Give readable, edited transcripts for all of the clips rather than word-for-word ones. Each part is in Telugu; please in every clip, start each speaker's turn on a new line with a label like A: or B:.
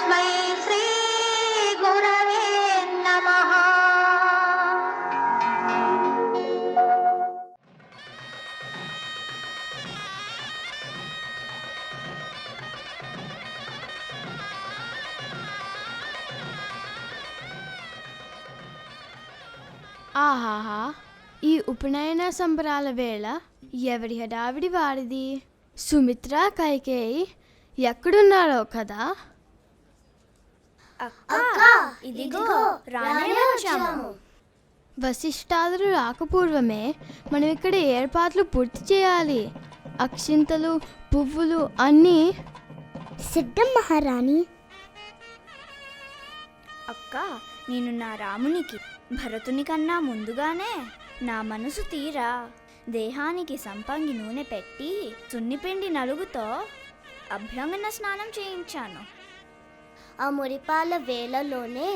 A: తస్మై శ్రీ గురవే నమః.
B: ఆహాహా, ఈ ఉపనయన సంబరాల వేళ ఎవరి హడావిడి వారిది. సుమిత్ర, కైకేయి ఎక్కడున్నారో కదా.
C: ఇదిగో రానే వచ్చాము.
B: వశిష్ఠాదులు రాకపూర్వమే మనం ఇక్కడ ఏర్పాట్లు పూర్తి చేయాలి. అక్షింతలు, పువ్వులు అన్నీ
C: సిద్ధం మహారాణి. అక్క, నేను నా రామునికి భరతుని కన్నా ముందుగానే నా మనసు తీరా దేహానికి సంపంగి నూనె పెట్టి సున్నిపిండి నలుగుతో అభ్యంగన స్నానం చేయించాను. ఆ మురిపాల వేళలోనే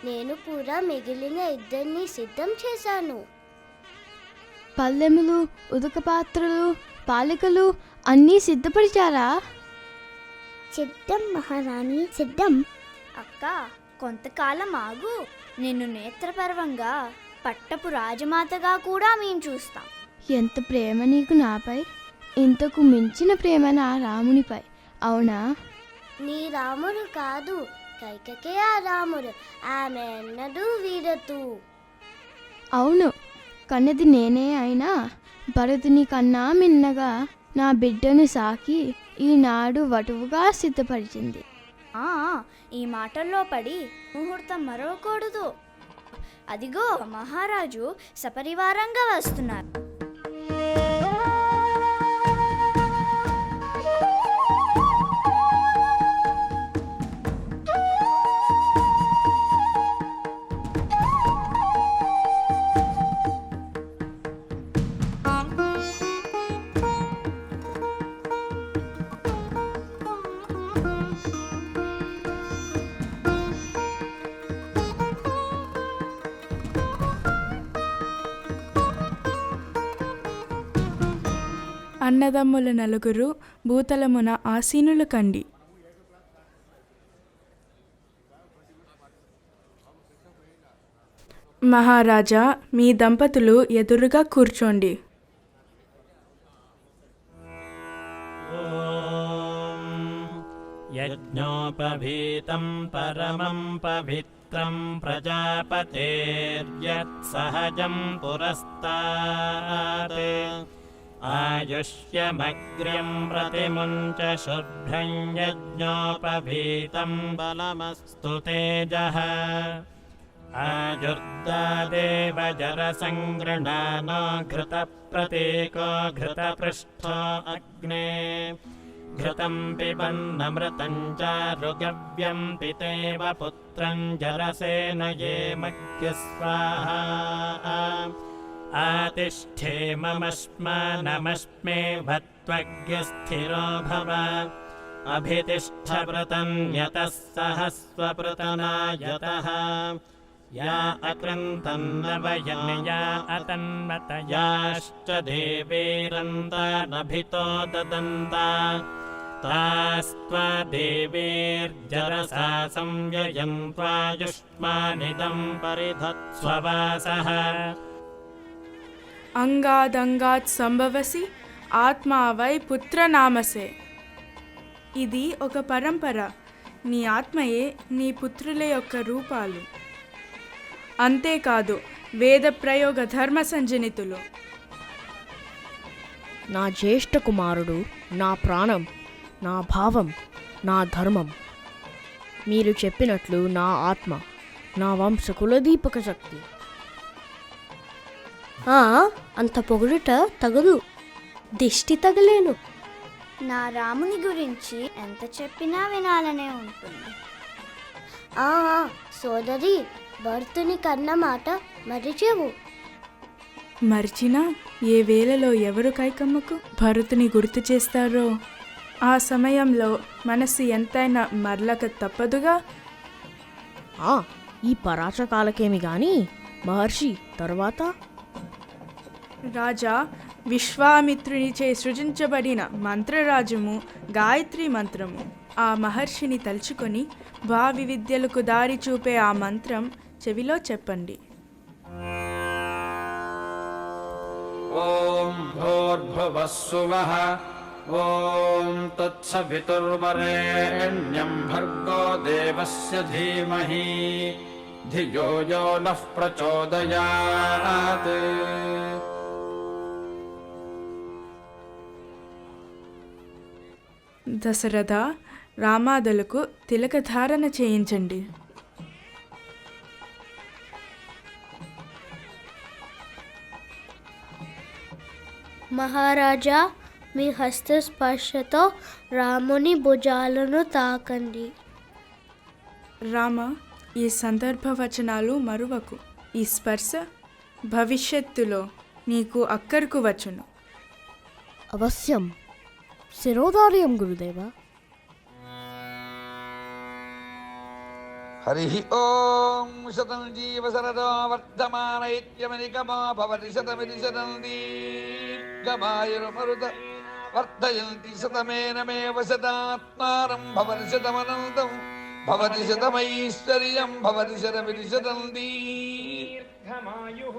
C: నేను కూడా మిగిలిన ఇద్దరిని సిద్ధం చేశాను.
B: పల్లెములు, ఉదక పాత్రలు, పాలికలు అన్నీ సిద్ధపరిచారా?
C: సిద్ధం మహారాణి, సిద్ధం. అక్క, కొంతకాలం ఆగు. నిన్ను నేత్రపర్వంగా పట్టపు రాజమాతగా కూడా మేము చూస్తాం.
B: ఎంత ప్రేమ నీకు నాపై! ఇంతకు మించిన ప్రేమ నా రామునిపై. అవునా?
C: నీ రాముడు కాదు, కైకకే ఆ రాముడు. ఆమె అన్నడు వీరతు.
B: అవును, కన్నది నేనే అయినా భరతుని కన్నా మిన్నగా నా బిడ్డను సాకి ఈనాడు వటువుగా సిద్ధపరిచింది.
C: ఈ మాటల్లో పడి ముహూర్తం మరవకూడదు. అదిగో మహారాజు సపరివారంగా వస్తున్నారు.
D: అన్నదమ్ముల నలుగురు భూతలమున ఆసీనులు కండి. మహారాజా, మీ దంపతులు ఎదురుగా కూర్చోండి.
E: యజ్ఞోపవీతం పరమం పవిత్రం ప్రజాపతేర్యత్ సహజం పురస్తాత్ ఆయుష్యమగ్ర్యం ప్రతిముంచ శుభ్రం యజ్ఞోపవీతం బలమస్తు తేజః ఆయుర్దాదేవ జరసంగృణానో ఘృత ప్రతీకో ఘృత పృష్ఠో అగ్నే ఘృతం పిబన్నమృతం చారుగవ్యం పితేవ పుత్రం జరసేన యే మగ్య స్వాహా ఆతిష్ఠేమమస్మానమస్మే భత్వగ్యస్థిరో భవ అభితిష్ఠవ్రతం యతః సహస్వపృతనాయతః యా అకృంతన్నవయన్యా అతన్మతయాశ్చ దేవీరంతానభితో దదంతా తాస్త్వా దేవీర్జరసా సంయయం త్వాయుష్మానిదం పరిధత్స్వవాసః
D: అంగాదంగాత్ సంభవసి ఆత్మా వై పుత్రనామసే. ఇది ఒక పరంపర. నీ ఆత్మయే నీ పుత్రుల యొక్క రూపాలు. అంతేకాదు, వేద ప్రయోగ ధర్మ సంజనితులు.
F: నా జ్యేష్ఠ కుమారుడు నా ప్రాణం, నా భావం, నా ధర్మం. మీరు చెప్పినట్లు నా ఆత్మ, నా వంశ కులదీపక శక్తి.
G: అంత పొగుడుట తగదు, దిష్టి తగలేను.
C: నా రాముని గురించి ఎంత చెప్పినా వినాలనే ఉంటుంది. సోదరి, భర్తుని కన్న మాట మరిచేవు.
D: మర్చినా ఏ వేళలో ఎవరు కైకమ్మకు భరతుని గుర్తు చేస్తారో ఆ సమయంలో మనసు ఎంతైనా మరలక తప్పదుగా.
F: ఈ పరాచకాలకేమి గాని మహర్షి తరువాత.
D: రాజా, విశ్వామిత్రునిచే సృజించబడిన మంత్రరాజము గాయత్రి మంత్రము. ఆ మహర్షిని తలుచుకొని భావి విద్యలకు దారి చూపే ఆ మంత్రం చెవిలో చెప్పండి.
H: ఓం భూర్భువః స్సువః ఓం తత్సవితుర్వరేణ్యం భర్గో దేవస్య ధీమహి ధియో యో నః ప్రచోదయాత్.
D: దశరథ, రామాదులకు తిలకధారణ చేయించండి.
C: మహారాజా, మీ హస్తస్పర్శతో రాముని భుజాలను తాకండి.
D: రామ, ఈ సందర్భ వచనాలు మరువకు. ఈ స్పర్శ భవిష్యత్తులో నీకు అక్కరకు వచ్చును.
F: అవశ్యం. శిరోధార్యం గురుదేవా.
I: హరి ఓం శతం జీవ శరదో వర్ధమానైత్యమనికమో భవతి శతమితి శతం దీర్ఘమాయుర్మరుత వర్ధయంతి శతమేనమేవ శతాత్మానం భవతి శతమనంతం భవతి శతమైశ్వర్యం భవతి శతమితి శతం దీర్ఘమాయుః.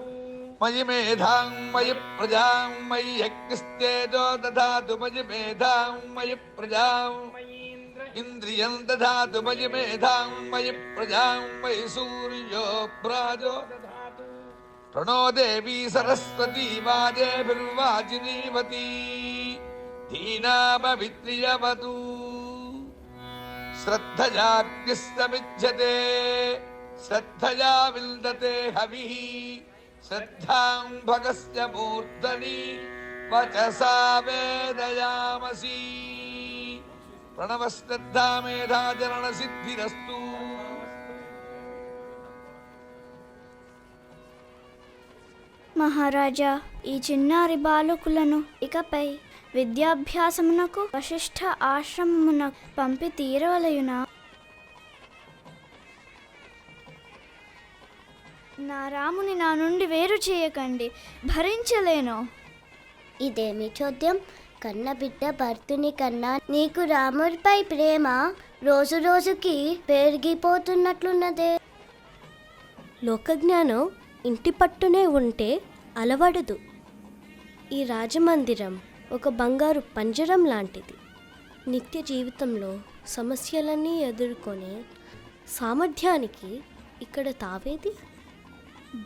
I: మయి మేధాం మయి ప్రజాం మయి యజ్ఞస్తేజో దధాతు మయి మేధాం మయి ప్రజాం ఇంద్రియం దధాతు మయి మేధాం మయి ప్రజాం మయి సూర్యో భ్రాజో ప్రణో దేవీ సరస్వతీ వాజేభిర్వాజినీవతీ ధీనామవిత్రియవతు. శ్రద్ధయాగ్నిస్తమిజ్యతే శ్రద్ధయా విల్దతే హవిః శ్రద్ధాం భగస్య మూర్ధని వచసా వేదయామసి. ప్రణవశ్రద్ధా మేధాచరణ సిద్ధిరస్తు.
B: మహారాజా, ఈ చిన్నారి బాలకులను ఇకపై విద్యాభ్యాసమునకు వశిష్ఠ ఆశ్రమమునకు పంపి తీరవలయునా? నా రాముని నా నుండి వేరు చేయకండి, భరించలేను.
C: ఇదేమి చోద్యం? కన్న బిడ్డ భర్తుని కన్నా నీకు రాముడిపై ప్రేమ రోజు రోజుకి పెరిగిపోతున్నట్లున్నదే.
G: లోకజ్ఞానం ఇంటి పట్టునే ఉంటే అలవడదు. ఈ రాజమందిరం ఒక బంగారు పంజరం లాంటిది. నిత్య జీవితంలో సమస్యలన్నీ ఎదుర్కొనే సామర్థ్యానికి ఇక్కడ తావేది.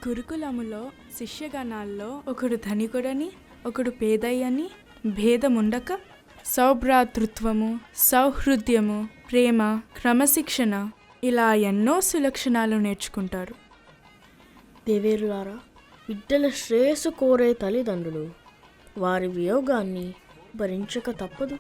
D: గురుకులములో శిష్యగణాల్లో ఒకడు ధనికుడని ఒకడు పేదయ్యని భేదముండక సౌభ్రాతృత్వము, సౌహృద్యము, ప్రేమ, క్రమశిక్షణ ఇలా ఎన్నో సులక్షణాలు నేర్చుకుంటారు.
F: దేవేరులారా, బిడ్డల శ్రేయస్సు కోరే తల్లిదండ్రులు వారి వియోగాన్ని భరించక తప్పదు.